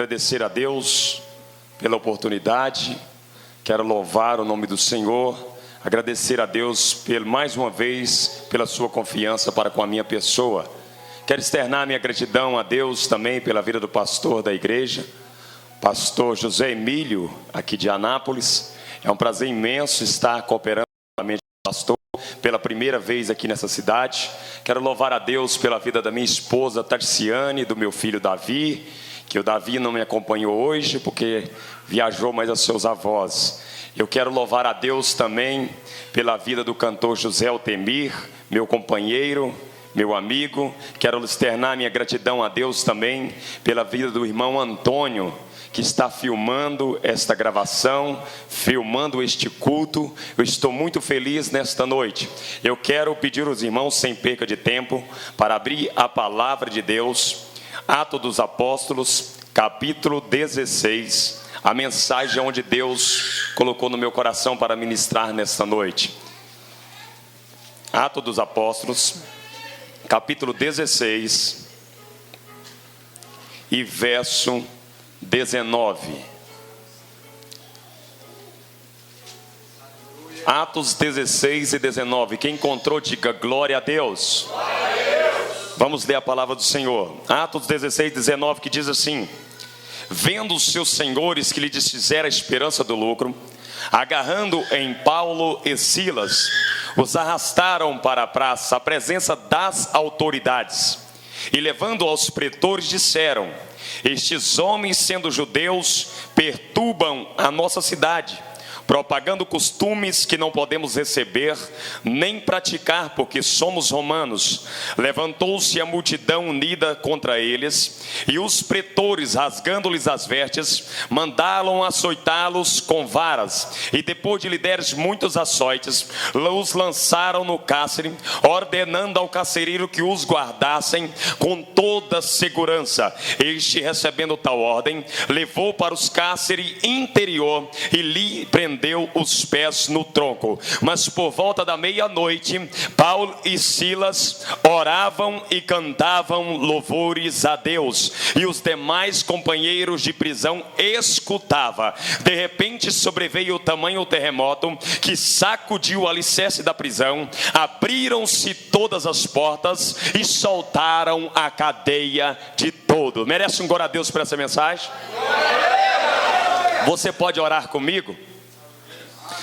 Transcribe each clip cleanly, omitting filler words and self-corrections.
agradecer a Deus pela oportunidade, quero louvar o nome do Senhor, agradecer a Deus mais uma vez pela sua confiança para com a minha pessoa. Quero externar minha gratidão a Deus também pela vida do pastor da igreja, pastor José Emílio, aqui de Anápolis. É um prazer imenso estar cooperando com o pastor pela primeira vez aqui nessa cidade. Quero louvar a Deus pela vida da minha esposa Tarciane, do meu filho Davi, que o Davi não me acompanhou hoje porque viajou mais aos seus avós. Eu quero louvar a Deus também pela vida do cantor José Altemir, meu companheiro, meu amigo. Quero externar minha gratidão a Deus também pela vida do irmão Antônio, que está filmando esta gravação, filmando este culto. Eu estou muito feliz nesta noite. Eu quero pedir aos irmãos, sem perca de tempo, para abrir a palavra de Deus, Atos dos Apóstolos, capítulo 16, a mensagem onde Deus colocou no meu coração para ministrar nesta noite. Atos dos Apóstolos, capítulo 16, e verso 19. Atos 16 e 19. Quem encontrou, diga glória a Deus. Glória a Deus. Vamos ler a palavra do Senhor. Atos 16, 19, que diz assim: vendo os seus senhores que lhe desfizeram a esperança do lucro, agarrando em Paulo e Silas, os arrastaram para a praça, à presença das autoridades, e levando aos pretores disseram: estes homens, sendo judeus, perturbam a nossa cidade, propagando costumes que não podemos receber, nem praticar, porque somos romanos. Levantou-se a multidão unida contra eles, e os pretores, rasgando-lhes as vestes, mandaram açoitá-los com varas, e depois de lhe deres muitos açoites, os lançaram no cárcere, ordenando ao carcereiro que os guardassem com toda segurança. Este, recebendo tal ordem, levou para os cárceres interior e lhe prendeu os pés no tronco. Mas por volta da meia-noite, Paulo e Silas oravam e cantavam louvores a Deus, e os demais companheiros de prisão escutavam. De repente sobreveio o tamanho terremoto que sacudiu o alicerce da prisão, abriram-se todas as portas e soltaram a cadeia de todo. Merece um glória a Deus por essa mensagem? Você pode orar comigo?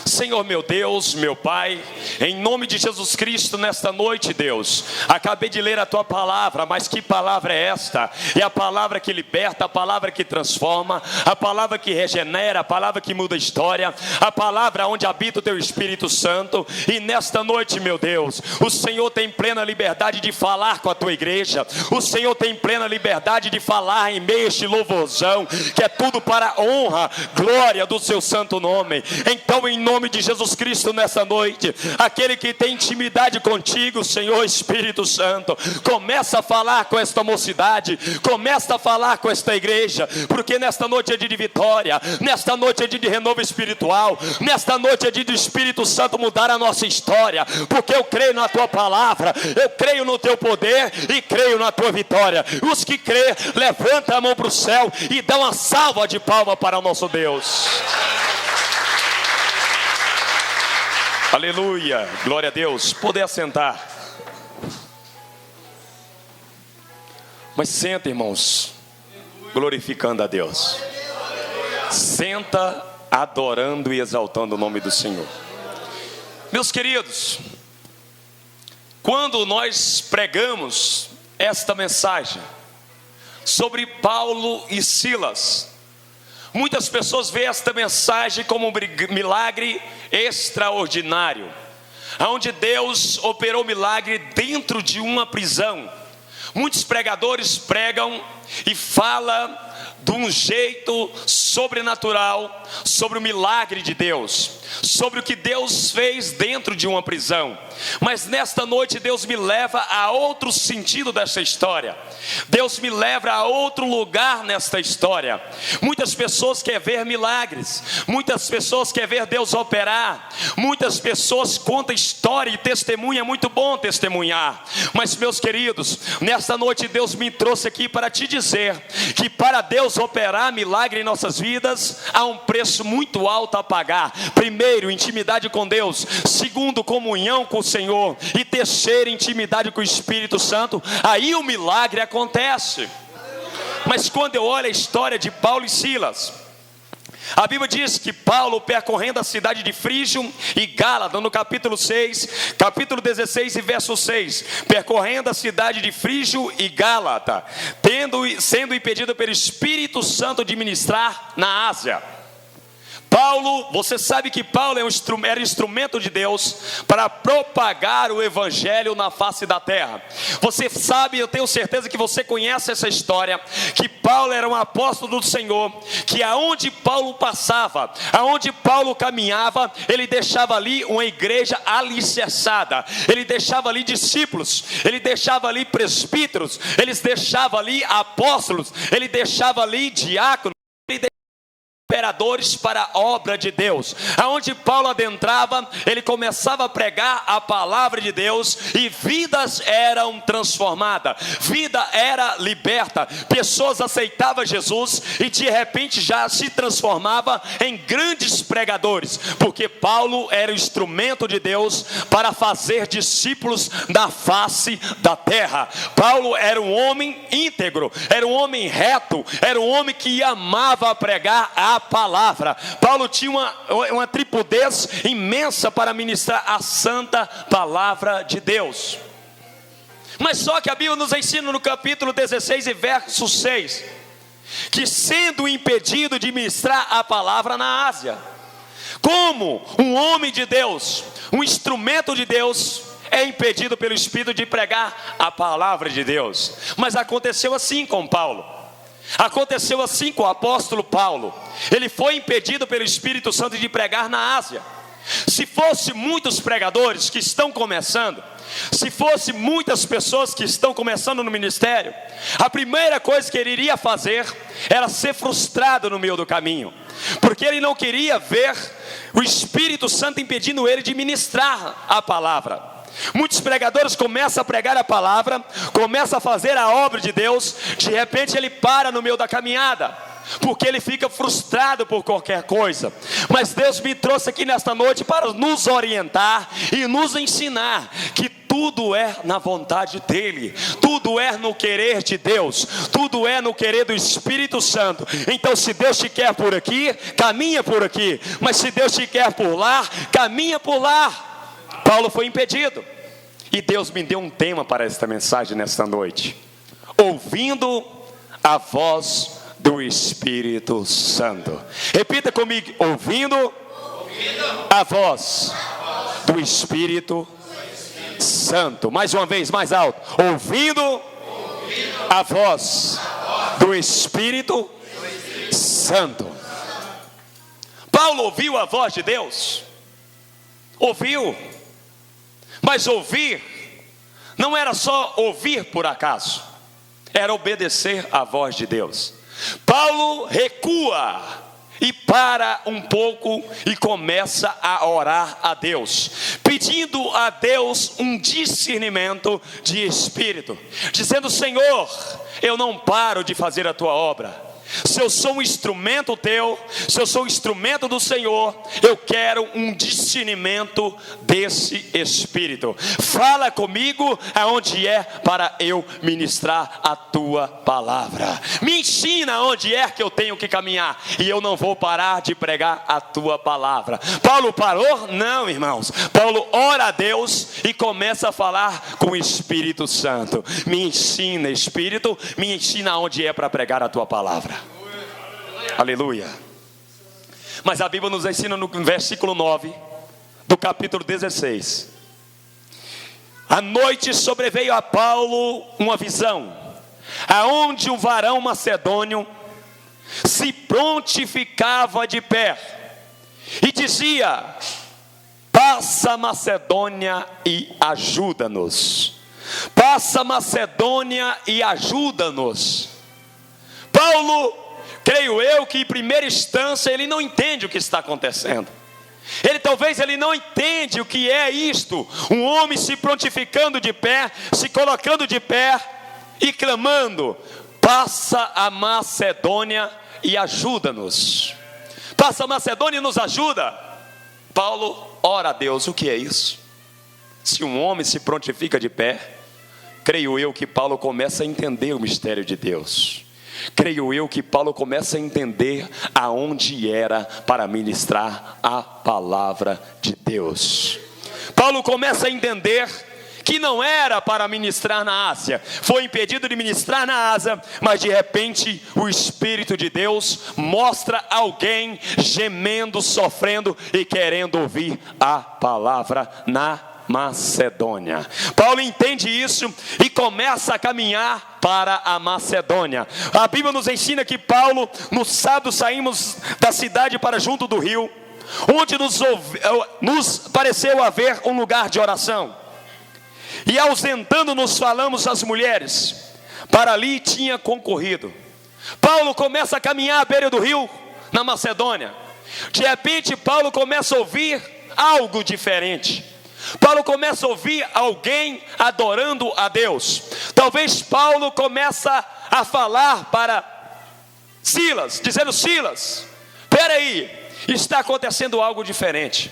Senhor meu Deus, meu Pai, em nome de Jesus Cristo, nesta noite, Deus, acabei de ler a Tua palavra, mas que palavra é esta? É a palavra que liberta, a palavra que transforma, a palavra que regenera, a palavra que muda a história, a palavra onde habita o Teu Espírito Santo. E nesta noite, meu Deus, o Senhor tem plena liberdade de falar com a Tua igreja, o Senhor tem plena liberdade de falar em meio a este louvorzão, que é tudo para a honra, glória do Seu santo nome. Então, em nome de Jesus Cristo, nessa noite, aquele que tem intimidade contigo, Senhor Espírito Santo, começa a falar com esta mocidade, começa a falar com esta igreja, porque nesta noite é dia de vitória, nesta noite é dia de renovo espiritual, nesta noite é dia do Espírito Santo mudar a nossa história, porque eu creio na Tua palavra, eu creio no Teu poder e creio na Tua vitória. Os que crê, levanta a mão para o céu e dá uma salva de palma para o nosso Deus. Aleluia, glória a Deus. Poder assentar. Mas senta, irmãos, glorificando a Deus. Senta adorando e exaltando o nome do Senhor. Meus queridos, quando nós pregamos esta mensagem sobre Paulo e Silas, muitas pessoas veem esta mensagem como um milagre extraordinário, onde Deus operou milagre dentro de uma prisão. Muitos pregadores pregam e falam de um jeito sobrenatural sobre o milagre de Deus, sobre o que Deus fez dentro de uma prisão. Mas nesta noite Deus me leva a outro sentido dessa história. Deus me leva a outro lugar nesta história. Muitas pessoas querem ver milagres, muitas pessoas querem ver Deus operar, muitas pessoas contam história e testemunha. É muito bom testemunhar, mas meus queridos, nesta noite Deus me trouxe aqui para te dizer que para Deus Deus operar milagre em nossas vidas, há um preço muito alto a pagar. Primeiro, intimidade com Deus. Segundo, comunhão com o Senhor. E terceiro, intimidade com o Espírito Santo. Aí o milagre acontece. Mas quando eu olho a história de Paulo e Silas, a Bíblia diz que Paulo, percorrendo a cidade de Frígio e Gálata, no capítulo 6, capítulo 16 e verso 6, percorrendo a cidade de Frígio e Gálata, sendo impedido pelo Espírito Santo de ministrar na Ásia. Paulo, você sabe que Paulo era instrumento de Deus para propagar o evangelho na face da terra. Você sabe, eu tenho certeza que você conhece essa história, que Paulo era um apóstolo do Senhor, que aonde Paulo passava, aonde Paulo caminhava, ele deixava ali uma igreja alicerçada, ele deixava ali discípulos, ele deixava ali presbíteros, ele deixava ali apóstolos, ele deixava ali diáconos, operadores para a obra de Deus. Aonde Paulo adentrava, ele começava a pregar a palavra de Deus e vidas eram transformadas, vida era liberta, pessoas aceitavam Jesus e de repente já se transformava em grandes pregadores, porque Paulo era o instrumento de Deus para fazer discípulos da face da terra. Paulo era um homem íntegro, era um homem reto, era um homem que amava pregar a palavra. Paulo tinha uma tripudez imensa para ministrar a santa palavra de Deus. Mas só que a Bíblia nos ensina no capítulo 16 e verso 6, que sendo impedido de ministrar a palavra na Ásia, como um homem de Deus, um instrumento de Deus, é impedido pelo Espírito de pregar a palavra de Deus. Mas aconteceu assim com Paulo. Aconteceu assim com o apóstolo Paulo. Ele foi impedido pelo Espírito Santo de pregar na Ásia. Se fosse muitos pregadores que estão começando, se fosse muitas pessoas que estão começando no ministério, a primeira coisa que ele iria fazer era ser frustrado no meio do caminho, porque ele não queria ver o Espírito Santo impedindo ele de ministrar a palavra. Muitos pregadores começam a pregar a palavra, começam a fazer a obra de Deus, de repente ele para no meio da caminhada, porque ele fica frustrado por qualquer coisa. Mas Deus me trouxe aqui nesta noite para nos orientar e nos ensinar que tudo é na vontade dEle, tudo é no querer de Deus, tudo é no querer do Espírito Santo. Então se Deus te quer por aqui, caminha por aqui, mas se Deus te quer por lá, caminha por lá. Paulo foi impedido, e Deus me deu um tema para esta mensagem nesta noite: ouvindo a voz do Espírito Santo. Repita comigo: ouvindo a voz do Espírito Santo. Mais uma vez, mais alto: ouvindo a voz do Espírito Santo. Paulo ouviu a voz de Deus, ouviu. Mas ouvir não era só ouvir por acaso, era obedecer à voz de Deus. Paulo recua e para um pouco e começa a orar a Deus, pedindo a Deus um discernimento de espírito, dizendo: Senhor, eu não paro de fazer a tua obra. Se eu sou um instrumento teu, se eu sou um instrumento do Senhor, eu quero um discernimento desse Espírito. Fala comigo aonde é para eu ministrar a tua palavra. Me ensina aonde é que eu tenho que caminhar, e eu não vou parar de pregar a tua palavra. Paulo parou? Não, irmãos. Paulo ora a Deus e começa a falar com o Espírito Santo. Me ensina, Espírito, me ensina aonde é para pregar a tua palavra. Aleluia. Mas a Bíblia nos ensina no versículo 9 do capítulo 16: à noite sobreveio a Paulo uma visão, aonde um varão macedônio se prontificava de pé e dizia: passa Macedônia e ajuda-nos. Passa Macedônia e ajuda-nos. Paulo, creio eu que em primeira instância ele não entende o que está acontecendo. Talvez ele não entende o que é isto: um homem se prontificando de pé, se colocando de pé e clamando: passa a Macedônia e ajuda-nos. Passa a Macedônia e nos ajuda. Paulo ora a Deus. O que é isso? Se um homem se prontifica de pé, creio eu que Paulo começa a entender o mistério de Deus. Creio eu que Paulo começa a entender aonde era para ministrar a palavra de Deus. Paulo começa a entender que não era para ministrar na Ásia. Foi impedido de ministrar na Ásia, mas de repente o Espírito de Deus mostra alguém gemendo, sofrendo e querendo ouvir a palavra na Macedônia. Paulo entende isso e começa a caminhar para a Macedônia. A Bíblia nos ensina que Paulo, no sábado, saímos da cidade para junto do rio, onde nos pareceu haver um lugar de oração. E ausentando-nos, falamos às mulheres. Para ali tinha concorrido. Paulo começa a caminhar à beira do rio, na Macedônia. De repente Paulo começa a ouvir algo diferente. Paulo começa a ouvir alguém adorando a Deus. Talvez Paulo começa a falar para Silas, dizendo: Silas, espera aí, está acontecendo algo diferente.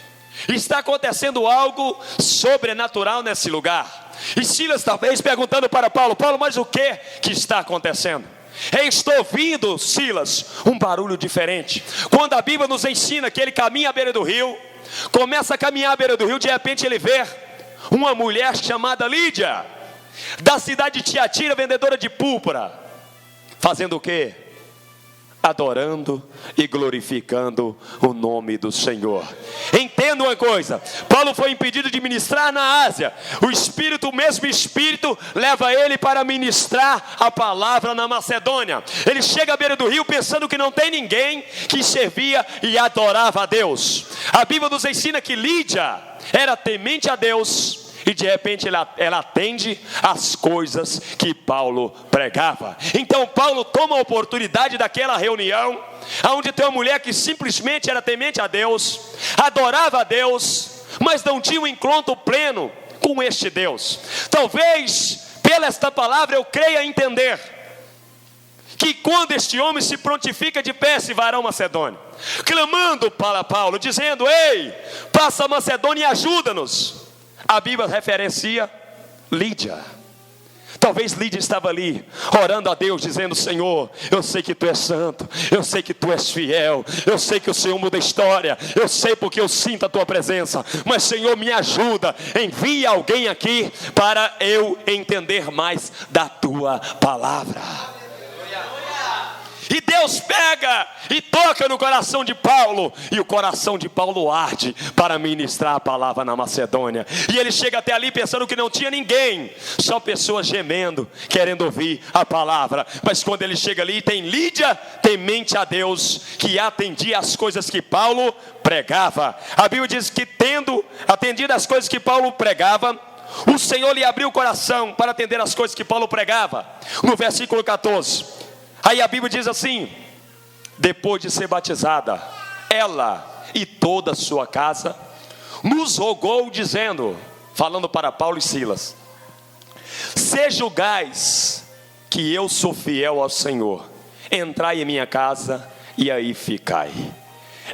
Está acontecendo algo sobrenatural nesse lugar. E Silas talvez perguntando para Paulo: Paulo, mas o que está acontecendo? Eu estou ouvindo, Silas, um barulho diferente. Quando a Bíblia nos ensina que ele caminha à beira do rio, começa a caminhar à beira do rio, de repente ele vê uma mulher chamada Lídia, da cidade de Tiatira, vendedora de púrpura, fazendo o quê? Adorando e glorificando o nome do Senhor. Entenda uma coisa: Paulo foi impedido de ministrar na Ásia. O mesmo Espírito leva ele para ministrar a palavra na Macedônia. Ele chega à beira do rio pensando que não tem ninguém que servia e adorava a Deus. A Bíblia nos ensina que Lídia era temente a Deus. E de repente ela atende às coisas que Paulo pregava. Então Paulo toma a oportunidade daquela reunião, onde tem uma mulher que simplesmente era temente a Deus, adorava a Deus, mas não tinha um encontro pleno com este Deus. Talvez pela esta palavra eu creia entender que quando este homem se prontifica de pé, esse varão macedônio, clamando para Paulo, dizendo: ei, passa a Macedônia e ajuda-nos. A Bíblia referencia Lídia. Talvez Lídia estava ali, orando a Deus, dizendo: Senhor, eu sei que Tu és santo, eu sei que Tu és fiel, eu sei que o Senhor muda a história, eu sei porque eu sinto a Tua presença, mas Senhor, me ajuda, envia alguém aqui para eu entender mais da Tua palavra. E Deus pega e toca no coração de Paulo, e o coração de Paulo arde para ministrar a palavra na Macedônia. E ele chega até ali pensando que não tinha ninguém, só pessoas gemendo, querendo ouvir a palavra. Mas quando ele chega ali, tem Lídia, temente a Deus, que atendia às coisas que Paulo pregava. A Bíblia diz que, tendo atendido às coisas que Paulo pregava, o Senhor lhe abriu o coração para atender às coisas que Paulo pregava. No versículo 14, aí a Bíblia diz assim: depois de ser batizada, ela e toda a sua casa nos rogou, dizendo, falando para Paulo e Silas: se julgais que eu sou fiel ao Senhor, entrai em minha casa e aí ficai.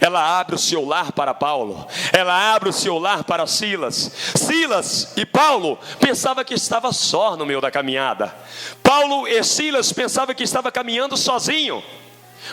Ela abre o seu lar para Paulo, ela abre o seu lar para Silas. Silas e Paulo pensavam que estava só no meio da caminhada. Paulo e Silas pensavam que estava caminhando sozinho.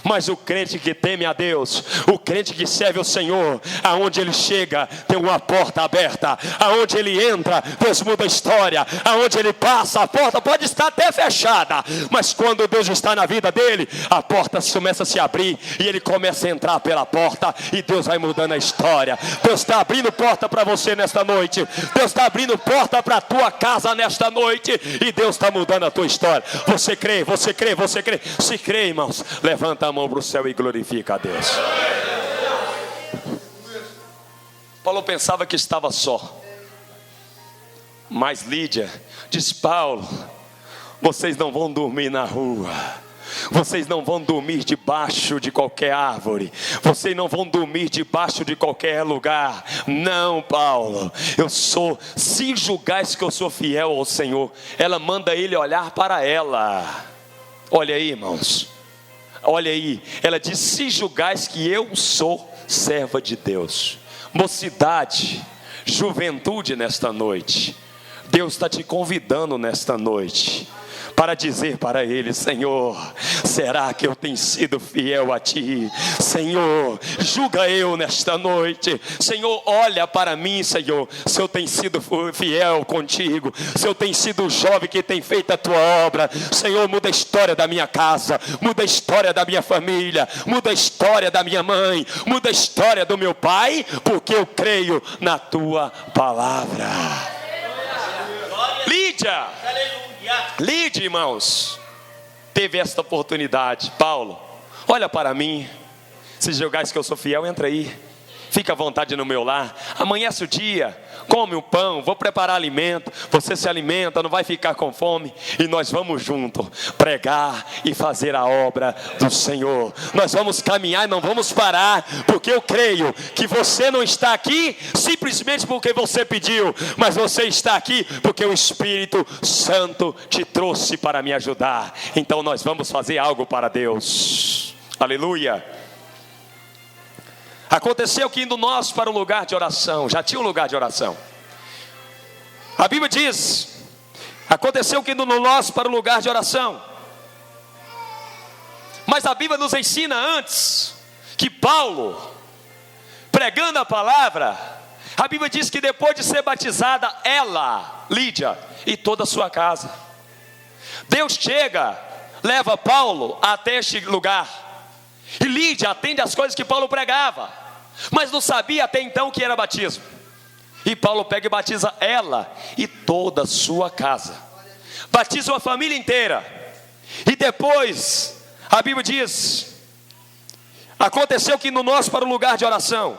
Mas o crente que teme a Deus, o crente que serve ao Senhor, aonde ele chega, tem uma porta aberta. Aonde ele entra, Deus muda a história. Aonde ele passa, a porta pode estar até fechada, mas quando Deus está na vida dele, a porta começa a se abrir, e ele começa a entrar pela porta, e Deus vai mudando a história. Deus está abrindo porta para você nesta noite. Deus está abrindo porta para a tua casa nesta noite, e Deus está mudando a tua história. Você crê, você crê, você crê? Se crê, irmãos, levanta a mão para o céu e glorifica a Deus. Paulo pensava que estava só, mas Lídia diz: Paulo, vocês não vão dormir na rua, vocês não vão dormir debaixo de qualquer árvore, vocês não vão dormir debaixo de qualquer lugar. Não, Paulo, se julgais que eu sou fiel ao Senhor. Ela manda ele olhar para ela. Olha aí, irmãos, olha aí, ela diz: se julgais que eu sou serva de Deus. Mocidade, juventude, nesta noite, Deus está te convidando nesta noite para dizer para Ele: Senhor, será que eu tenho sido fiel a Ti? Senhor, julga eu nesta noite. Senhor, olha para mim, Senhor, se eu tenho sido fiel contigo, se eu tenho sido o jovem que tem feito a Tua obra. Senhor, muda a história da minha casa, muda a história da minha família, muda a história da minha mãe, muda a história do meu pai, porque eu creio na Tua palavra. Lídia, irmãos, teve esta oportunidade. Paulo, olha para mim, se julgares que eu sou fiel, entra aí, fica à vontade no meu lar, amanhece o dia, come o pão, vou preparar alimento, você se alimenta, não vai ficar com fome, e nós vamos junto pregar e fazer a obra do Senhor. Nós vamos caminhar e não vamos parar, porque eu creio que você não está aqui simplesmente porque você pediu, mas você está aqui porque o Espírito Santo te trouxe para me ajudar. Então nós vamos fazer algo para Deus. Aleluia. Aconteceu que indo nós para o lugar de oração, já tinha um lugar de oração. A Bíblia diz: aconteceu que indo nós para o lugar de oração. Mas a Bíblia nos ensina antes que Paulo, pregando a palavra, a Bíblia diz que depois de ser batizada, ela, Lídia, e toda a sua casa, Deus chega, leva Paulo até este lugar. E Lídia atende às coisas que Paulo pregava, mas não sabia até então que era batismo. E Paulo pega e batiza ela e toda a sua casa, batiza uma família inteira. E depois, a Bíblia diz: aconteceu que no nosso para o lugar de oração,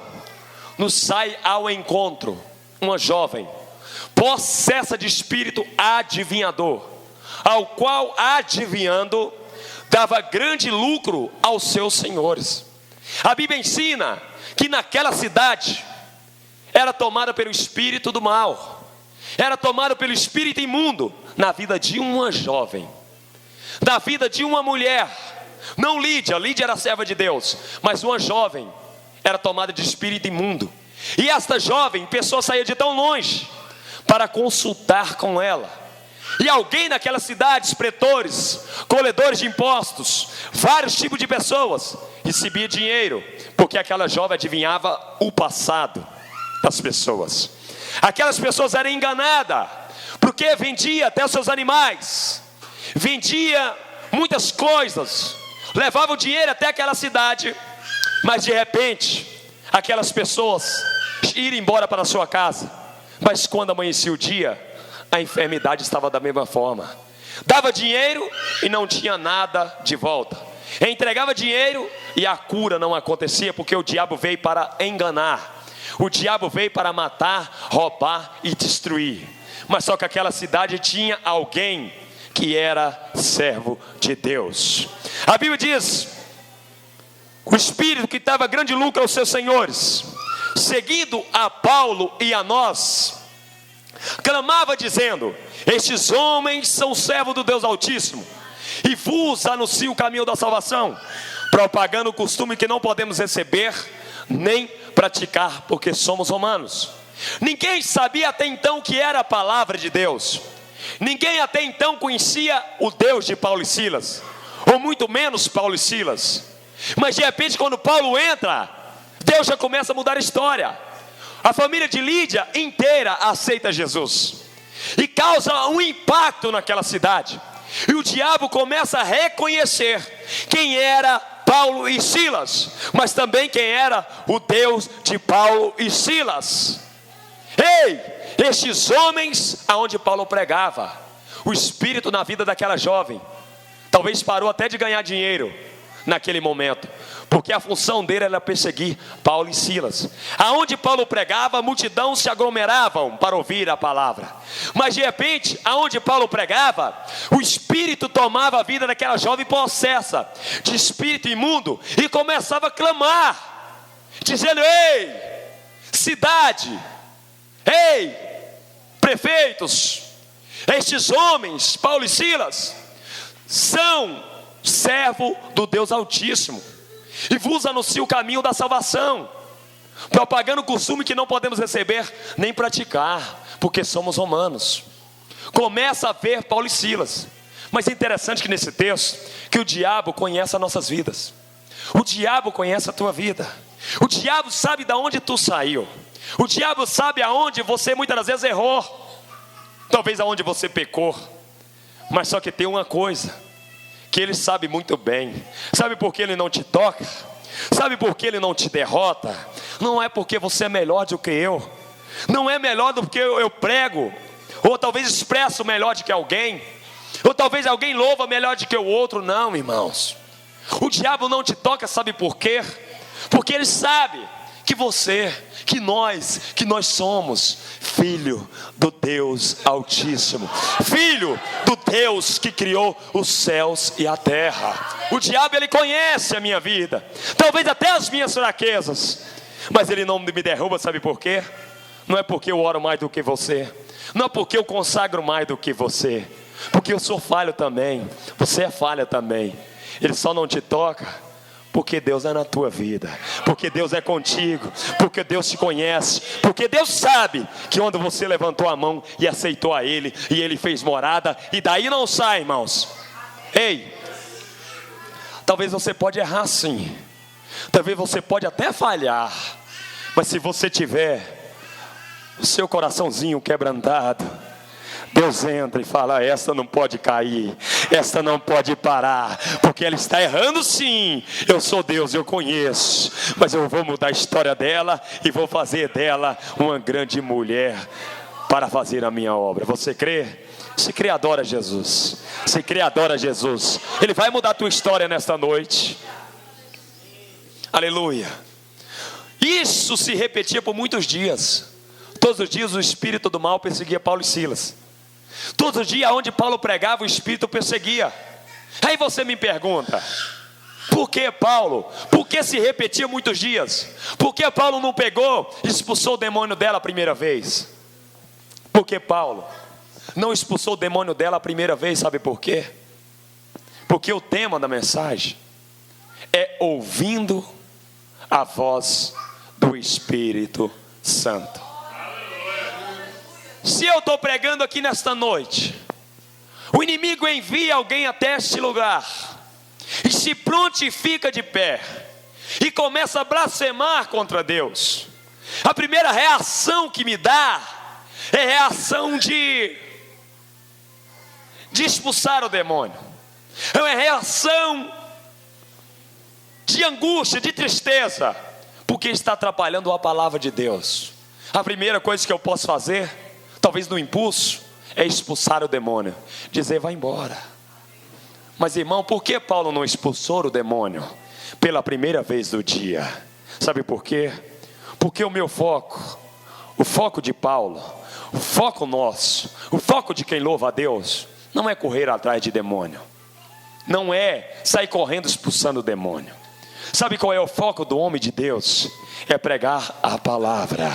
nos sai ao encontro uma jovem, possessa de espírito adivinhador, ao qual adivinhando, dava grande lucro aos seus senhores. A Bíblia ensina que naquela cidade era tomada pelo espírito do mal, era tomada pelo espírito imundo, na vida de uma jovem, na vida de uma mulher. Não Lídia, Lídia era serva de Deus, mas uma jovem era tomada de espírito imundo. E esta jovem, pessoa saía de tão longe para consultar com ela. E alguém naquela cidade, pretores, colhedores de impostos, vários tipos de pessoas, recebia dinheiro, porque aquela jovem adivinhava o passado das pessoas. Aquelas pessoas eram enganadas, porque vendia até os seus animais, vendia muitas coisas, levava o dinheiro até aquela cidade, mas de repente, aquelas pessoas iam embora para a sua casa. Mas quando amanhecia o dia, a enfermidade estava da mesma forma. Dava dinheiro e não tinha nada de volta. Entregava dinheiro e a cura não acontecia, porque o diabo veio para enganar. O diabo veio para matar, roubar e destruir. Mas só que aquela cidade tinha alguém que era servo de Deus. A Bíblia diz: o espírito que dava grande lucro aos seus senhores, seguindo a Paulo e a nós, clamava dizendo: estes homens são servos do Deus Altíssimo, e vos anunciam o caminho da salvação, propagando o costume que não podemos receber, nem praticar, porque somos romanos. Ninguém sabia até então que era a palavra de Deus. Ninguém até então conhecia o Deus de Paulo e Silas, ou muito menos Paulo e Silas. Mas de repente, quando Paulo entra, Deus já começa a mudar a história. A família de Lídia inteira aceita Jesus, e causa um impacto naquela cidade. E o diabo começa a reconhecer quem era Paulo e Silas, mas também quem era o Deus de Paulo e Silas. Ei, estes homens aonde Paulo pregava, o espírito na vida daquela jovem, talvez parou até de ganhar dinheiro naquele momento, porque a função dele era perseguir Paulo e Silas. Aonde Paulo pregava, a multidão se aglomeravam para ouvir a palavra. Mas de repente, aonde Paulo pregava, o espírito tomava a vida daquela jovem possessa de espírito imundo, e começava a clamar, dizendo: ei, cidade, ei, prefeitos, estes homens, Paulo e Silas, são servo do Deus Altíssimo, e vos anuncio o caminho da salvação, propagando o costume que não podemos receber nem praticar, porque somos romanos. Começa a ver Paulo e Silas. Mas é interessante que nesse texto, que o diabo conhece as nossas vidas. O diabo conhece a tua vida. O diabo sabe de onde tu saiu. O diabo sabe aonde você muitas das vezes errou. Talvez aonde você pecou. Mas só que tem uma coisa que ele sabe muito bem. Sabe por que ele não te toca? Sabe por que ele não te derrota? Não é porque você é melhor do que eu. Não é melhor do que eu prego. Ou talvez expresso melhor do que alguém. Ou talvez alguém louva melhor do que o outro. Não, irmãos. O diabo não te toca, sabe por quê? Porque ele sabe que você, que nós somos filho do Deus Altíssimo, filho do Deus que criou os céus e a terra. O diabo, ele conhece a minha vida, talvez até as minhas fraquezas, mas ele não me derruba, sabe por quê? Não é porque eu oro mais do que você, não é porque eu consagro mais do que você, porque eu sou falho também, você é falha também. Ele só não te toca porque Deus é na tua vida, porque Deus é contigo, porque Deus te conhece, porque Deus sabe que quando você levantou a mão e aceitou a Ele, e Ele fez morada, e daí não sai, irmãos. Ei, talvez você pode errar sim, talvez você pode até falhar, mas se você tiver o seu coraçãozinho quebrantado, Deus entra e fala: esta não pode cair, esta não pode parar, porque ela está errando sim. Eu sou Deus, eu conheço, mas eu vou mudar a história dela e vou fazer dela uma grande mulher para fazer a minha obra. Você crê? Se crê, adora Jesus. Se crê, adora Jesus. Ele vai mudar a tua história nesta noite. Aleluia. Isso se repetia por muitos dias. Todos os dias o espírito do mal perseguia Paulo e Silas. Todo dia onde Paulo pregava, o espírito perseguia. Aí você me pergunta: por que Paulo? Por que se repetia muitos dias? Por que Paulo não pegou e expulsou o demônio dela a primeira vez? Por que Paulo não expulsou o demônio dela a primeira vez? Sabe por quê? Porque o tema da mensagem é ouvindo a voz do Espírito Santo. Se eu estou pregando aqui nesta noite, o inimigo envia alguém até este lugar, e se prontifica de pé, e começa a blasfemar contra Deus. A primeira reação que me dá, é reação de expulsar o demônio. É uma reação de angústia, de tristeza, porque está atrapalhando a palavra de Deus. A primeira coisa que eu posso fazer, talvez no impulso, é expulsar o demônio, dizer: vai embora. Mas irmão, por que Paulo não expulsou o demônio pela primeira vez do dia? Sabe por quê? Porque o meu foco, o foco de Paulo, o foco nosso, o foco de quem louva a Deus, não é correr atrás de demônio, não é sair correndo expulsando o demônio. Sabe qual é o foco do homem de Deus? É pregar a palavra.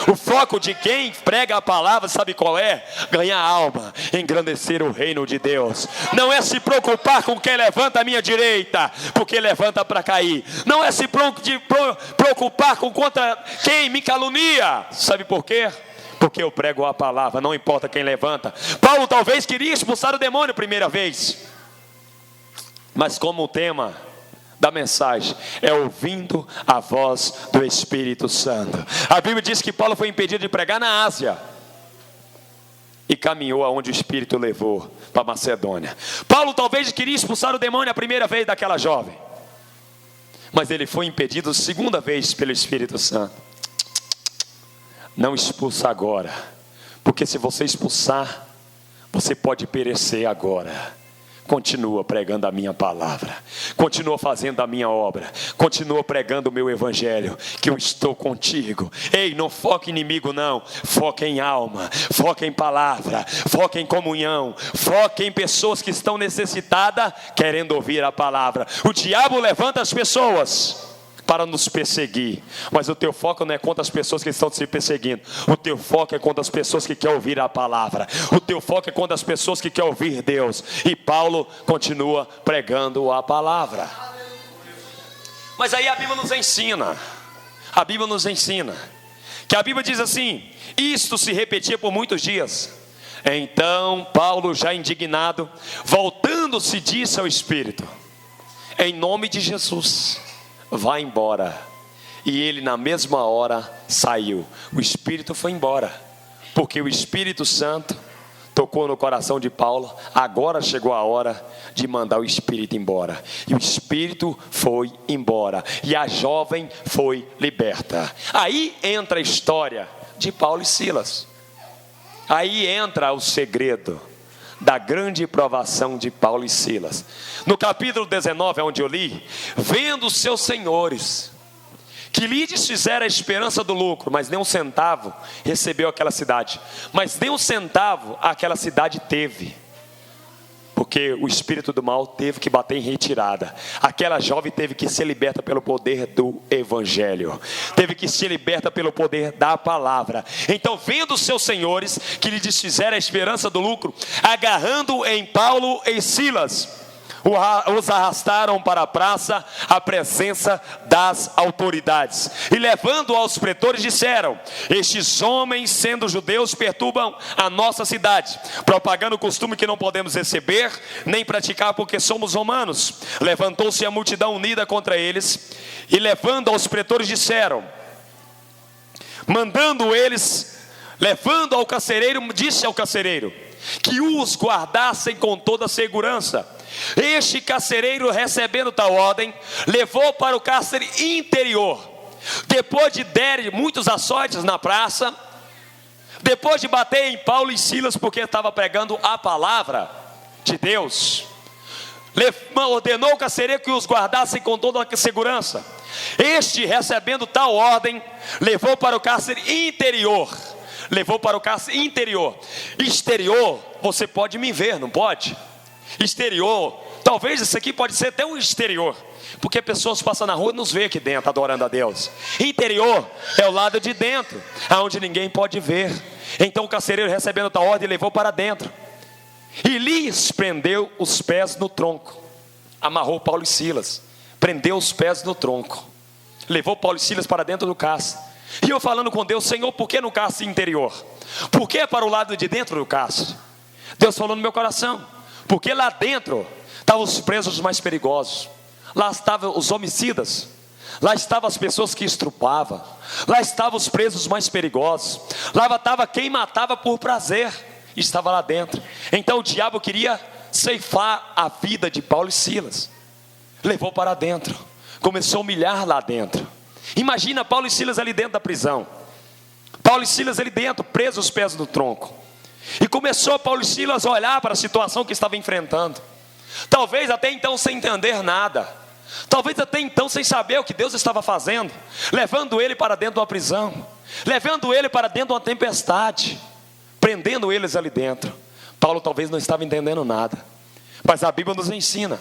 O foco de quem prega a palavra, sabe qual é? Ganhar alma, engrandecer o reino de Deus. Não é se preocupar com quem levanta a minha direita, porque levanta para cair. Não é se preocupar com contra quem me calunia. Sabe por quê? Porque eu prego a palavra, não importa quem levanta. Paulo talvez queria expulsar o demônio a primeira vez, mas como o tema da mensagem é ouvindo a voz do Espírito Santo, a Bíblia diz que Paulo foi impedido de pregar na Ásia e caminhou aonde o Espírito levou, para Macedônia. Paulo talvez queria expulsar o demônio a primeira vez daquela jovem, mas ele foi impedido segunda vez pelo Espírito Santo. Não expulsa agora, porque se você expulsar, você pode perecer agora. Continua pregando a minha palavra, continua fazendo a minha obra, continua pregando o meu evangelho, que eu estou contigo. Ei, não foca em inimigo não, foca em alma, foca em palavra, foca em comunhão, foca em pessoas que estão necessitadas, querendo ouvir a palavra. O diabo levanta as pessoas para nos perseguir. Mas o teu foco não é contra as pessoas que estão te perseguindo. O teu foco é contra as pessoas que querem ouvir a palavra. O teu foco é contra as pessoas que querem ouvir Deus. E Paulo continua pregando a palavra. Mas aí a Bíblia nos ensina. A Bíblia nos ensina. Que a Bíblia diz assim: isto se repetia por muitos dias. Então Paulo, já indignado, voltando-se, disse ao Espírito: em nome de Jesus, vá embora. E ele na mesma hora saiu. O Espírito foi embora, porque o Espírito Santo tocou no coração de Paulo. Agora chegou a hora de mandar o Espírito embora. E o Espírito foi embora, e a jovem foi liberta. Aí entra a história de Paulo e Silas. Aí entra o segredo da grande provação de Paulo e Silas. No capítulo 19, onde eu li: vendo os seus senhores, que lhes fizeram a esperança do lucro, mas nem um centavo recebeu aquela cidade. Mas nem um centavo aquela cidade teve, porque o espírito do mal teve que bater em retirada. Aquela jovem teve que ser liberta pelo poder do Evangelho, teve que ser liberta pelo poder da palavra. Então, vendo os seus senhores, que lhe desfizeram a esperança do lucro, agarrando em Paulo e Silas, os arrastaram para a praça, à presença das autoridades, e levando aos pretores, disseram: estes homens, sendo judeus, perturbam a nossa cidade, propagando o costume que não podemos receber nem praticar, porque somos romanos. Levantou-se a multidão unida contra eles, e levando aos pretores, disseram, levando ao carcereiro, disse ao carcereiro que os guardassem com toda segurança. Este carcereiro, recebendo tal ordem, levou para o cárcere interior. Depois de der muitos açoites na praça, depois de bater em Paulo e Silas, porque estava pregando a palavra de Deus, ordenou o carcereiro que os guardassem com toda a segurança. Este, recebendo tal ordem, levou para o cárcere interior. Levou para o cárcere interior. Exterior, você pode me ver, não pode? Exterior, talvez isso aqui pode ser até um exterior, porque pessoas passam na rua e nos vê aqui dentro adorando a Deus. Interior é o lado de dentro, aonde ninguém pode ver. Então o carcereiro, recebendo tal ordem, levou para dentro e lhes prendeu os pés no tronco. Amarrou Paulo e Silas, prendeu os pés no tronco, levou Paulo e Silas para dentro do cárcere. E eu falando com Deus: Senhor, por que no cárcere interior? Por que para o lado de dentro do cárcere? Deus falou no meu coração: porque lá dentro estavam os presos mais perigosos, lá estavam os homicidas, lá estavam as pessoas que estrupavam, lá estavam os presos mais perigosos, lá estava quem matava por prazer, estava lá dentro. Então o diabo queria ceifar a vida de Paulo e Silas, levou para dentro, começou a humilhar lá dentro. Imagina Paulo e Silas ali dentro da prisão, Paulo e Silas ali dentro, presos os pés no tronco. E começou Paulo e Silas a olhar para a situação que estava enfrentando. Talvez até então sem entender nada, talvez até então sem saber o que Deus estava fazendo, levando ele para dentro de uma prisão, levando ele para dentro de uma tempestade, prendendo eles ali dentro. Paulo talvez não estava entendendo nada, mas a Bíblia nos ensina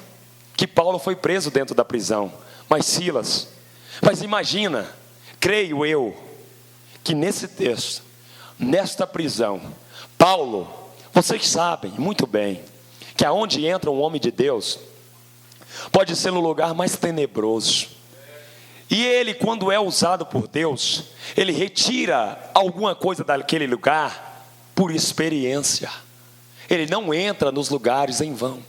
que Paulo foi preso dentro da prisão, mas Silas. Mas imagina, creio eu, que nesse texto, nesta prisão, Paulo, vocês sabem muito bem que aonde entra um homem de Deus, pode ser no lugar mais tenebroso. E ele, quando é usado por Deus, ele retira alguma coisa daquele lugar por experiência. Ele não entra nos lugares em vão.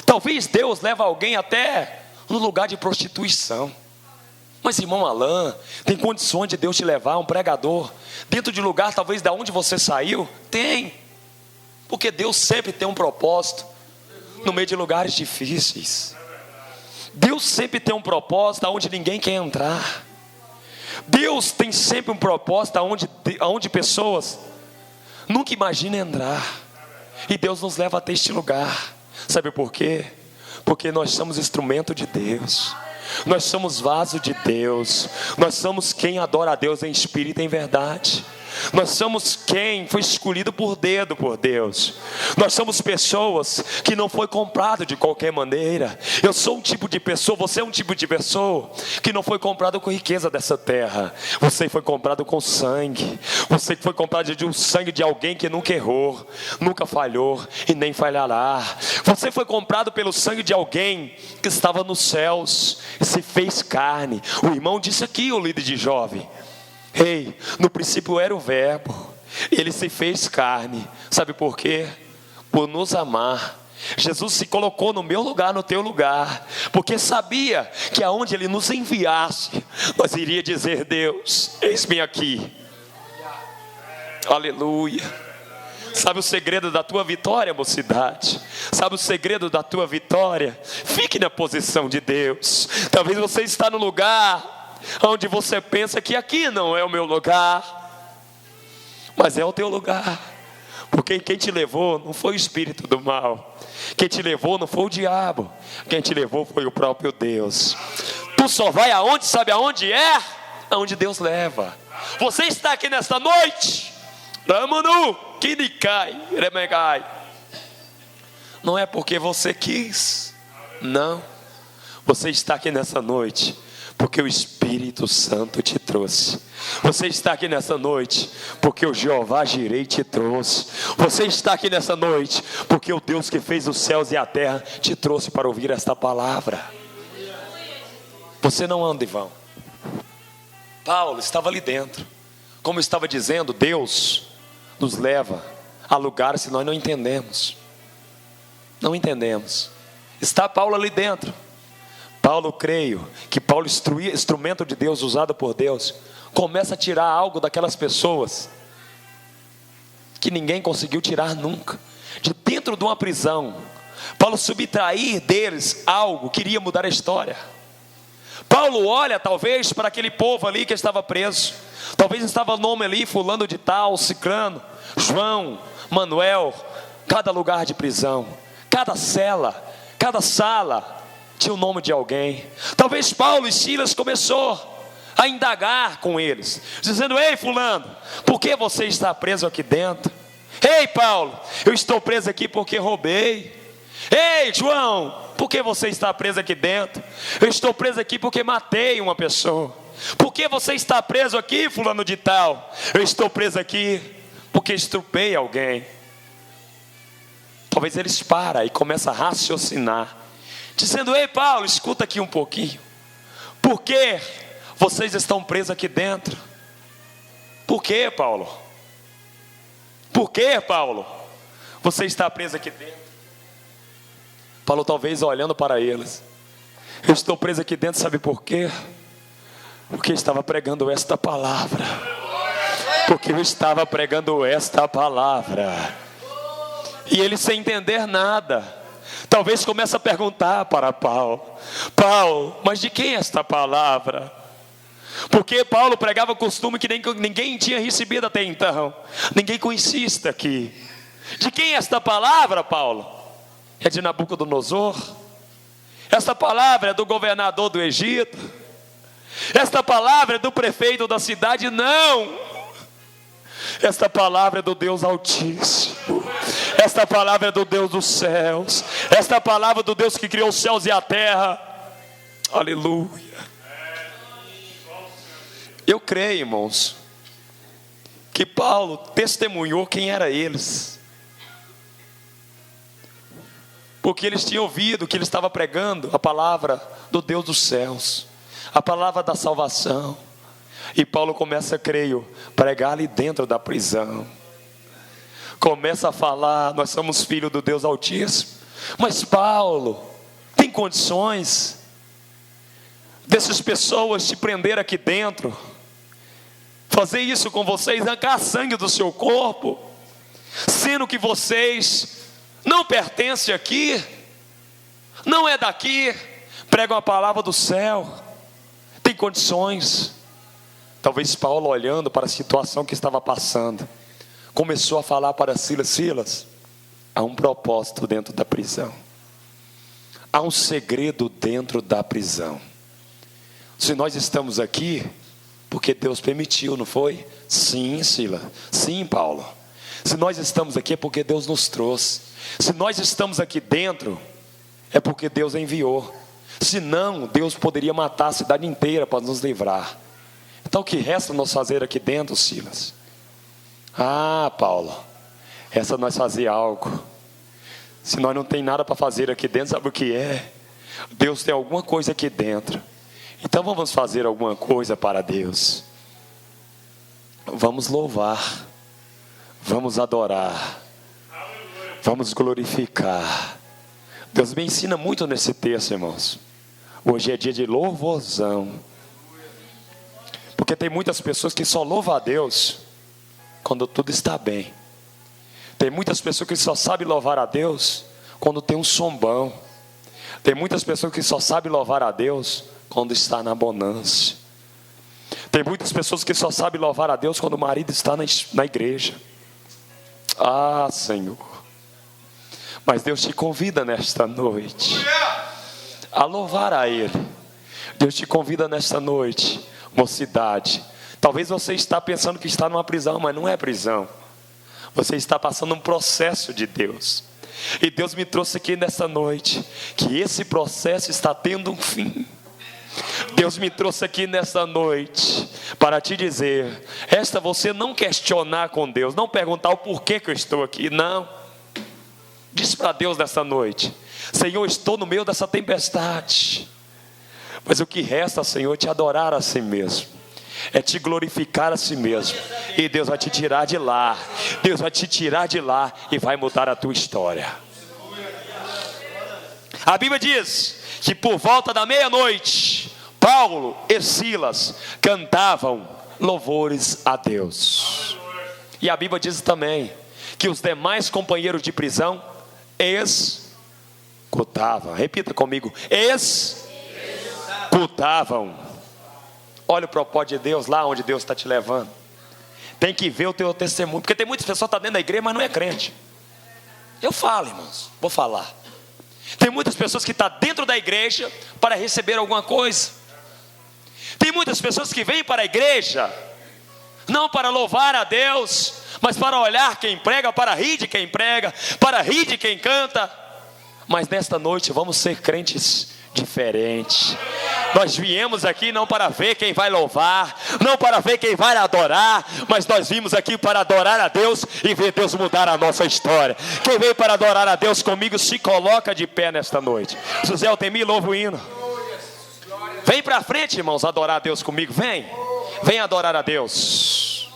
Talvez Deus leve alguém até no lugar de prostituição. Mas irmão Alain, tem condições de Deus te levar, um pregador, dentro de lugar talvez da onde você saiu? Tem, porque Deus sempre tem um propósito no meio de lugares difíceis. Deus sempre tem um propósito aonde ninguém quer entrar. Deus tem sempre um propósito aonde pessoas nunca imaginam entrar. E Deus nos leva até este lugar. Sabe por quê? Porque nós somos instrumento de Deus. Nós somos vaso de Deus. Nós somos quem adora a Deus em espírito e em verdade. Nós somos quem foi escolhido por dedo por Deus. Nós somos pessoas que não foi comprado de qualquer maneira. Eu sou um tipo de pessoa, você é um tipo de pessoa que não foi comprado com riqueza dessa terra. Você foi comprado com sangue. Você foi comprado de um sangue de alguém que nunca errou, nunca falhou e nem falhará. Você foi comprado pelo sangue de alguém que estava nos céus e se fez carne. O irmão disse aqui, o líder de jovem: ei, no princípio era o verbo, ele se fez carne. Sabe por quê? Por nos amar. Jesus se colocou no meu lugar, no teu lugar, porque sabia que aonde ele nos enviasse, nós iria dizer: Deus, eis-me aqui. Aleluia. Sabe o segredo da tua vitória, mocidade? Sabe o segredo da tua vitória? Fique na posição de Deus. Talvez você está no lugar onde você pensa que aqui não é o meu lugar, mas é o teu lugar, porque quem te levou não foi o espírito do mal, quem te levou não foi o diabo, quem te levou foi o próprio Deus. Tu só vai aonde, sabe aonde é? Aonde Deus leva. Você está aqui nesta noite, não é porque você quis, não. Você está aqui nessa noite porque o Espírito Santo te trouxe. Você está aqui nessa noite porque o Jeová Jirei te trouxe. Você está aqui nessa noite porque o Deus que fez os céus e a terra te trouxe para ouvir esta palavra. Você não anda em vão. Paulo estava ali dentro. Como eu estava dizendo, Deus nos leva a lugares que nós não entendemos. Não entendemos. Está Paulo ali dentro. Paulo, creio que Paulo, instrumento de Deus, usado por Deus, começa a tirar algo daquelas pessoas que ninguém conseguiu tirar nunca, de dentro de uma prisão. Paulo subtrair deles algo, queria mudar a história. Paulo olha talvez para aquele povo ali que estava preso. Talvez estava o nome ali, fulano de tal, ciclano, João, Manuel. Cada lugar de prisão, cada cela, cada sala tinha o nome de alguém. Talvez Paulo e Silas começou a indagar com eles, dizendo: ei fulano, por que você está preso aqui dentro? Ei Paulo, eu estou preso aqui porque roubei. Ei João, por que você está preso aqui dentro? Eu estou preso aqui porque matei uma pessoa. Por que você está preso aqui, fulano de tal? Eu estou preso aqui porque estrupei alguém. Talvez eles param e começam a raciocinar, dizendo: ei Paulo, escuta aqui um pouquinho. Por que vocês estão presos aqui dentro? Por que, Paulo? Por que, Paulo? Você está preso aqui dentro? Paulo talvez olhando para eles: eu estou preso aqui dentro, sabe por quê? Porque eu estava pregando esta palavra. Porque eu estava pregando esta palavra. E ele sem entender nada, talvez comece a perguntar para Paulo: Paulo, mas de quem é esta palavra? Porque Paulo pregava costume que ninguém tinha recebido até então. Ninguém conhecia isto aqui. De quem é esta palavra, Paulo? É de Nabucodonosor? Esta palavra é do governador do Egito? Esta palavra é do prefeito da cidade? Não! Esta palavra é do Deus Altíssimo. Esta palavra é do Deus dos céus. Esta palavra é do Deus que criou os céus e a terra. Aleluia. Eu creio, irmãos, que Paulo testemunhou quem era eles, porque eles tinham ouvido que ele estava pregando a palavra do Deus dos céus, a palavra da salvação. E Paulo começa, creio, pregar ali dentro da prisão. Começa a falar: nós somos filhos do Deus Altíssimo. Mas Paulo, tem condições dessas pessoas te prender aqui dentro, fazer isso com vocês, arrancar sangue do seu corpo, sendo que vocês não pertencem aqui, não é daqui, pregam a palavra do céu? Tem condições? Talvez Paulo, olhando para a situação que estava passando, começou a falar para Silas: Silas, há um propósito dentro da prisão, há um segredo dentro da prisão. Se nós estamos aqui, Porque Deus permitiu, não foi? Sim, Silas. Sim, Paulo. Se nós estamos aqui é porque Deus nos trouxe. Se nós estamos aqui dentro, é porque Deus enviou. Senão, Deus poderia matar a cidade inteira para nos livrar. Então o que resta nós fazer aqui dentro, Silas? Ah, Paulo, resta nós fazer algo. Se nós não tem nada para fazer aqui dentro, sabe o que é? Deus tem alguma coisa aqui dentro. Então vamos fazer alguma coisa para Deus. Vamos louvar. Vamos adorar. Vamos glorificar. Deus me ensina muito nesse texto, irmãos. Hoje é dia de louvorzão. Porque tem muitas pessoas que só louvam a Deus quando tudo está bem. Tem muitas pessoas que só sabem louvar a Deus quando tem um som bom. Tem muitas pessoas que só sabem louvar a Deus quando está na bonança. Tem muitas pessoas que só sabem louvar a Deus quando o marido está na igreja. Ah, Senhor. Mas Deus te convida nesta noite a louvar a Ele. Deus te convida nesta noite, mocidade. Talvez você está pensando que está numa prisão, mas não é prisão. Você está passando um processo de Deus. E Deus me trouxe aqui nesta noite, que esse processo está tendo um fim. Deus me trouxe aqui nesta noite para te dizer, resta você não questionar com Deus, não perguntar o porquê que eu estou aqui, não. Diz para Deus nesta noite, Senhor, estou no meio dessa tempestade, mas o que resta, Senhor, é te adorar a si mesmo. É te glorificar a si mesmo. E Deus vai te tirar de lá. Deus vai te tirar de lá e vai mudar a tua história. A Bíblia diz que por volta da meia-noite, Paulo e Silas cantavam louvores a Deus. E a Bíblia diz também que os demais companheiros de prisão escutavam. Repita comigo: escutavam. Olha o propósito de Deus lá onde Deus está te levando. Tem que ver o teu testemunho. Porque tem muitas pessoas que estão dentro da igreja, mas não é crente. Eu falo, irmãos, vou falar. Tem muitas pessoas que estão dentro da igreja para receber alguma coisa. Tem muitas pessoas que vêm para a igreja não para louvar a Deus, mas para olhar quem prega, para rir de quem prega, para rir de quem canta. Mas nesta noite vamos ser crentes diferente. Nós viemos aqui não para ver quem vai louvar, não para ver quem vai adorar, mas nós vimos aqui para adorar a Deus e ver Deus mudar a nossa história. Quem veio para adorar a Deus comigo, se coloca de pé nesta noite. José Altemir, louva o hino. Vem para frente, irmãos, adorar a Deus comigo. Vem adorar a Deus.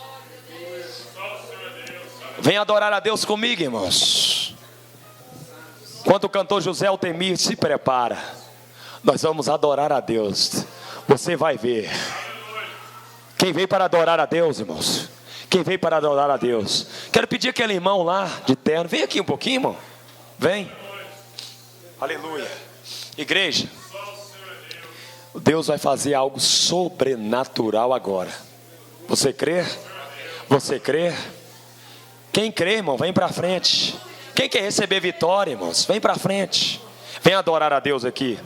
Vem adorar a Deus comigo, irmãos. Enquanto o cantor José Altemir se prepara, nós vamos adorar a Deus. Você vai ver. Quem veio para adorar a Deus, irmãos? Quem veio para adorar a Deus? Quero pedir aquele irmão lá de terno. Vem aqui um pouquinho, irmão. Vem. Aleluia. Igreja, Deus vai fazer algo sobrenatural agora. Você crê? Você crê? Quem crê, irmão, vem para frente. Quem quer receber vitória, irmãos, vem para frente. Vem adorar a Deus aqui.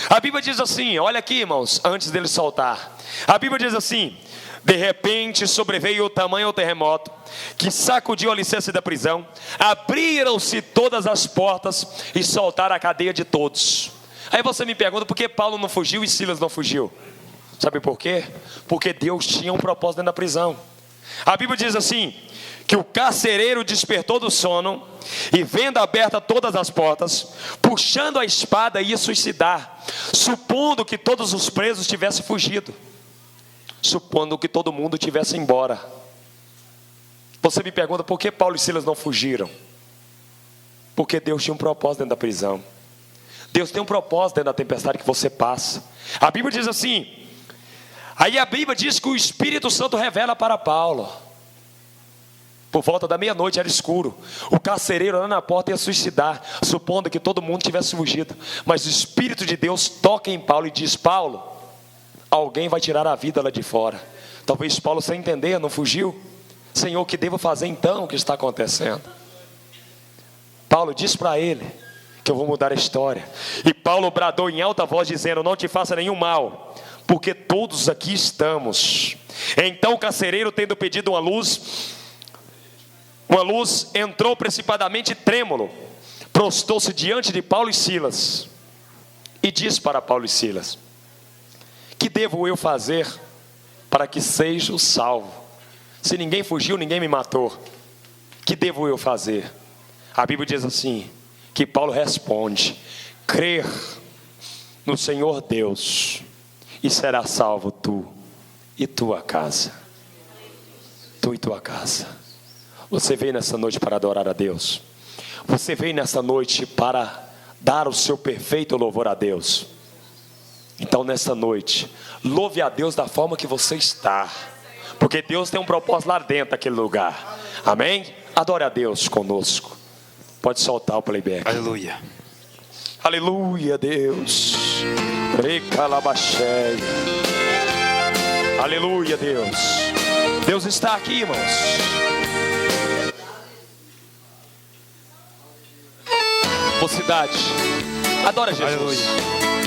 A Bíblia diz assim, olha aqui, irmãos, antes dele soltar. A Bíblia diz assim: de repente sobreveio o tamanho terremoto que sacudiu o alicerce da prisão, abriram-se todas as portas e soltaram a cadeia de todos. Aí você me pergunta, por que Paulo não fugiu e Silas não fugiu? Sabe por quê? Porque Deus tinha um propósito dentro da prisão. A Bíblia diz assim, que o carcereiro despertou do sono e, vendo abertas todas as portas, puxando a espada, ia suicidar, supondo que todos os presos tivessem fugido, supondo que todo mundo tivesse embora. Você me pergunta, por que Paulo e Silas não fugiram? Porque Deus tinha um propósito dentro da prisão. Deus tem um propósito dentro da tempestade que você passa. A Bíblia diz assim, aí a Bíblia diz que o Espírito Santo revela para Paulo. Por volta da meia-noite era escuro. O carcereiro lá na porta ia suicidar, supondo que todo mundo tivesse fugido. Mas o Espírito de Deus toca em Paulo e diz: Paulo, alguém vai tirar a vida lá de fora. Talvez Paulo, sem entender, não fugiu. Senhor, o que devo fazer então? O que está acontecendo? Paulo diz para ele que eu vou mudar a história. E Paulo bradou em alta voz dizendo: não te faça nenhum mal, porque todos aqui estamos. Então o carcereiro, tendo pedido uma luz entrou precipitadamente trêmulo, prostou-se diante de Paulo e Silas e disse para Paulo e Silas: que devo eu fazer para que seja salvo? Se ninguém fugiu, ninguém me matou, que devo eu fazer? A Bíblia diz assim, que Paulo responde: crer no Senhor Deus, e será salvo tu e tua casa. Tu e tua casa. Você veio nessa noite para adorar a Deus. Você veio nessa noite para dar o seu perfeito louvor a Deus. Então nessa noite, louve a Deus da forma que você está, porque Deus tem um propósito lá dentro daquele lugar. Amém? Adore a Deus conosco. Pode soltar o playback. Aleluia. Aleluia, Deus. Recalabaxéia. Aleluia, Deus. Deus está aqui, irmãos. Mocidade, adora Jesus. Aleluia.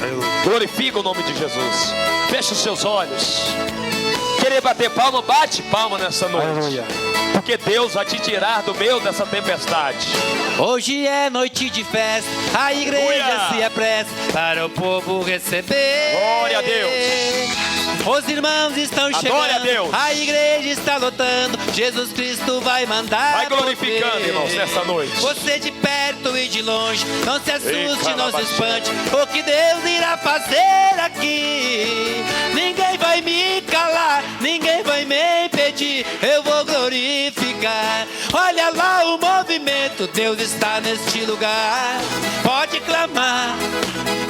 Aleluia. Glorifica o nome de Jesus. Feche os seus olhos. Querer bater palma, bate palma nessa noite. Aleluia. Porque Deus vai te tirar do meio dessa tempestade. Hoje é noite de festa, a igreja Aleluia. se apressa para o povo receber. Glória a Deus. Os irmãos estão chegando, Adore a Deus. a igreja está lotando, Jesus Cristo vai mandar. Vai glorificando, mover. irmãos, nessa noite. Você de perto e de longe, não se assuste, Ei, não se espante, o que Deus irá fazer aqui. Ninguém vai me calar, ninguém vai me impedir, eu vou glorificar. Olha lá o movimento, Deus está neste lugar. Pode clamar,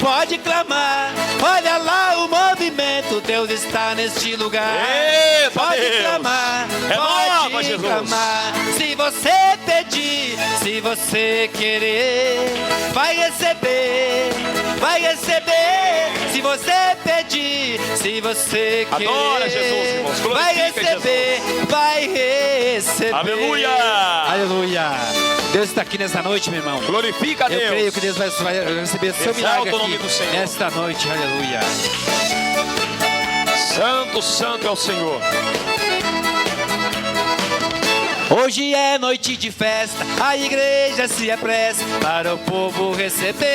pode clamar. Olha lá o movimento, Deus está neste lugar. Eita, pode Deus. clamar, Renova, pode Jesus. clamar. Se você pedir, se você querer, vai receber, vai receber. Se você pedir, se você querer, Adora Jesus, irmãos. vai Glorifica receber, vai receber. Aleluia. Aleluia. Deus está aqui nessa noite, meu irmão. Glorifica a Deus. Eu creio que Deus vai receber seu Exalta milagre o nome aqui do Senhor. nesta noite. Aleluia. Santo, santo é o Senhor. Hoje é noite de festa, a igreja se apressa para o povo receber.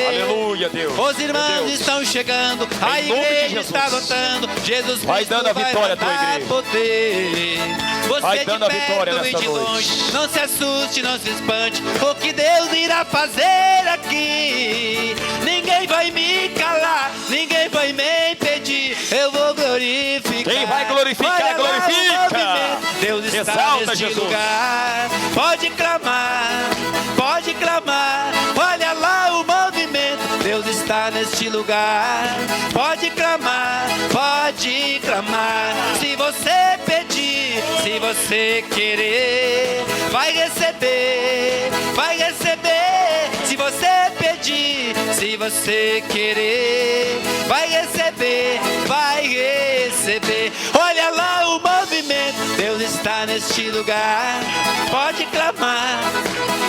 Aleluia, Deus. Os irmãos Deus. estão chegando, a Em nome de igreja Jesus. está lotando, Jesus Vai Cristo dando a vitória à tua mandar igreja. poder. Você Vai de dando a vitória perto e nessa de noite. longe, não se assuste, não se espante, o que Deus irá fazer aqui. Ninguém vai me calar, ninguém vai me impedir, eu vou glorificar. Quem vai glorificar, Olha lá o glorifica. movimento, Deus está Exalta neste Jesus. lugar. Pode clamar, pode clamar. Olha lá o movimento, Deus está neste lugar. Pode clamar, pode clamar. Se você pedir, se você querer, vai receber, vai receber. Se você pedir, se você querer, vai receber, vai receber. Olha lá o movimento, Deus está neste lugar. Pode clamar,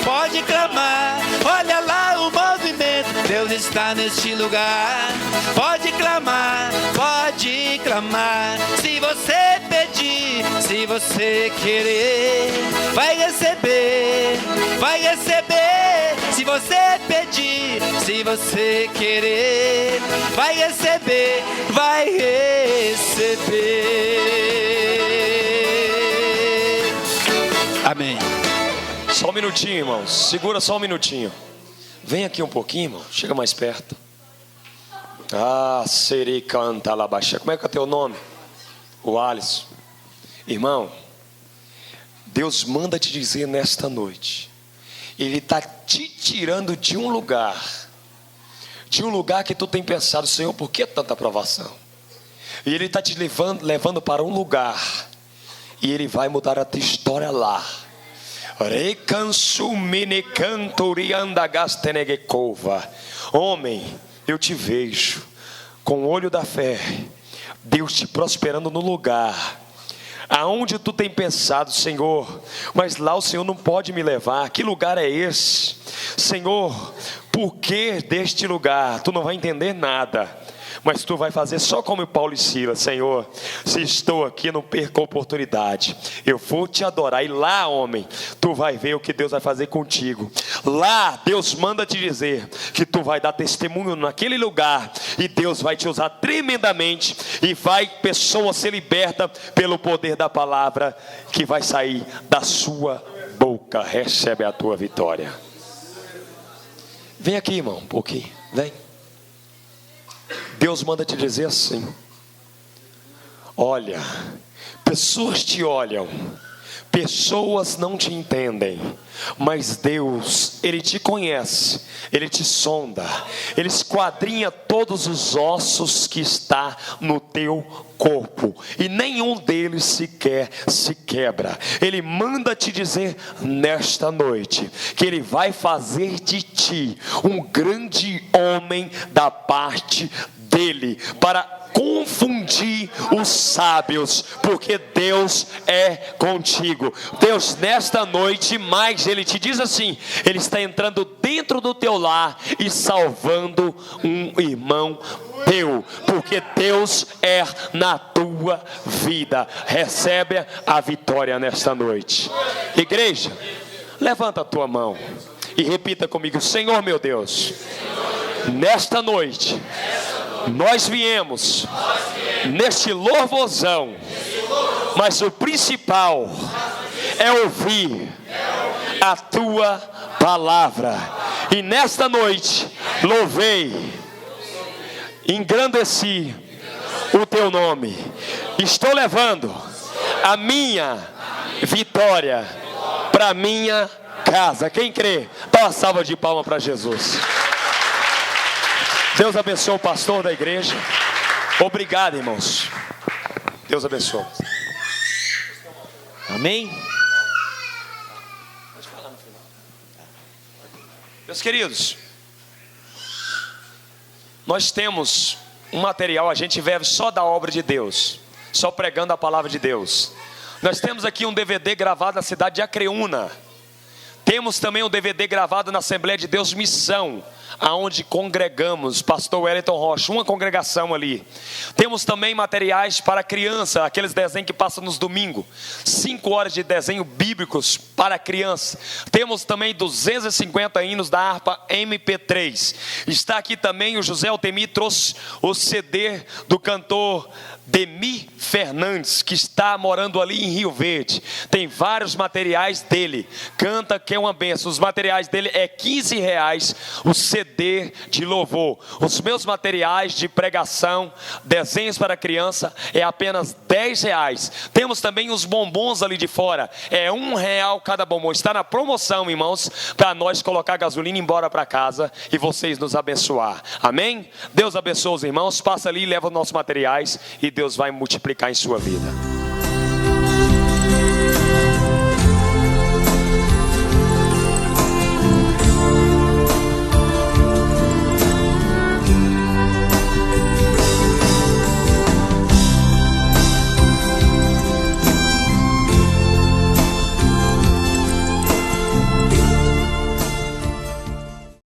pode clamar. Olha lá o movimento, Deus está neste lugar. Pode clamar, pode clamar. Se você pedir, se você querer, vai receber, vai receber. Se você pedir, se você querer, vai receber, vai receber. Amém. Só um minutinho, irmãos. Segura só um minutinho. Vem aqui um pouquinho, irmão. Chega mais perto. Ah, Seri canta labaxa. Como é que é teu nome? O Alisson. Irmão, Deus manda te dizer nesta noite, Ele está te tirando de um lugar que tu tem pensado, Senhor, por que tanta provação? E Ele está te levando para um lugar, e Ele vai mudar a tua história lá. Homem, eu te vejo com o olho da fé, Deus te prosperando no lugar aonde tu tem pensado, Senhor, mas lá o Senhor não pode me levar. Que lugar é esse? Senhor, por que deste lugar? Tu não vai entender nada, mas tu vai fazer só como Paulo e Silas. Senhor, se estou aqui, não perca a oportunidade, eu vou te adorar. E lá, homem, tu vai ver o que Deus vai fazer contigo. Lá Deus manda te dizer que tu vai dar testemunho naquele lugar, e Deus vai te usar tremendamente, e vai pessoa ser liberta pelo poder da palavra que vai sair da sua boca. Recebe a tua vitória. Vem aqui, irmão, um pouquinho, vem. Deus manda te dizer assim: olha, pessoas te olham, pessoas não te entendem, mas Deus, Ele te conhece, Ele te sonda, Ele esquadrinha todos os ossos que está no teu corpo, e nenhum deles sequer se quebra. Ele manda te dizer nesta noite que Ele vai fazer de ti um grande homem da parte dEle, para confundir os sábios, porque Deus é contigo. Deus, nesta noite, mais Ele te diz assim: Ele está entrando dentro do teu lar e salvando um irmão teu, porque Deus é na tua vida. Recebe a vitória nesta noite. Igreja, levanta a tua mão e repita comigo: Senhor meu Deus, nesta noite nós viemos neste louvorzão, mas o principal é ouvir a tua palavra. E nesta noite louvei, engrandeci o teu nome. Estou levando a minha vitória para minha casa. Quem crê, dá uma salva de palmas para Jesus. Deus abençoe o pastor da igreja. Obrigado, irmãos. Deus abençoe. Amém? Meus queridos, nós temos um material, a gente vive só da obra de Deus, só pregando a palavra de Deus. Nós temos aqui um DVD gravado na cidade de Acreúna. Temos também um DVD gravado na Assembleia de Deus Missão, aonde congregamos, pastor Wellington Rocha, uma congregação ali. Temos também materiais para criança, aqueles desenhos que passam nos domingos, 5 horas de desenho bíblicos para criança. Temos também 250 hinos da harpa MP3. Está aqui também o José Altemir, trouxe o CD do cantor Demi Fernandes, que está morando ali em Rio Verde. Tem vários materiais dele, canta que é uma benção. Os materiais dele é R$15 o CD de louvor. Os meus materiais de pregação, desenhos para criança, é apenas R$10. Temos também os bombons ali de fora, é R$1 cada bombom. Está na promoção, irmãos, para nós colocar gasolina e ir embora para casa e vocês nos abençoar. Amém? Deus abençoe os irmãos. Passa ali e leva os nossos materiais, e Deus vai multiplicar em sua vida.